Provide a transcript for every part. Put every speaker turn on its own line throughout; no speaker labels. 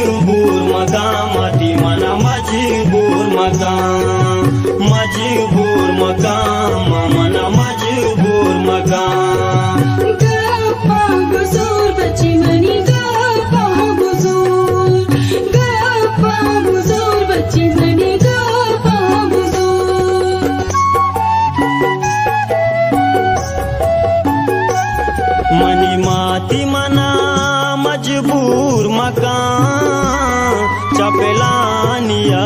मजबूर मकामती मन मजबूर मकाम मजबूर मकाम मन मजबूर मकाम
गप्पा गुजूर बच्ची मनी गप्पा गुजूर बच्ची मनी गप्पा गुजूर
मनी माती मना मजबूर मकान चपेलानिया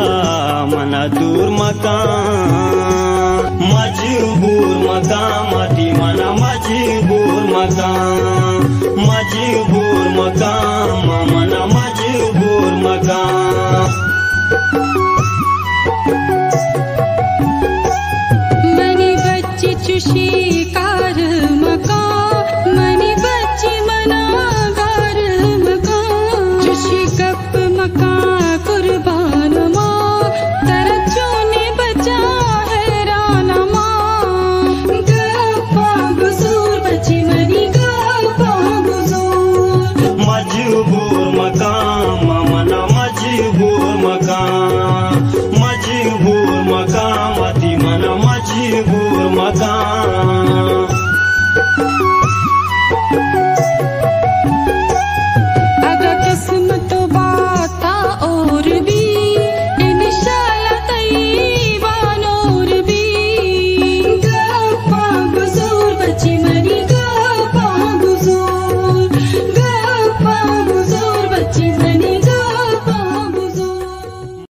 मना दूर मकान मजबूर मकामती मना मजबूर मकान मजबूर मकाम मना मजबूर मकान
मनी बच्ची चुशी कार मकान मनी बच्ची मना गार मकान चुशी गप मकान कुर्बान माँ तरच्चो ने बचा हैरान माँ गप्पा गुजूर बच्ची मनी गप्पा गुजूर
मजबूर मकाम मना मजबूर मकाम मजबूर मकामती मन मजबूर मकाम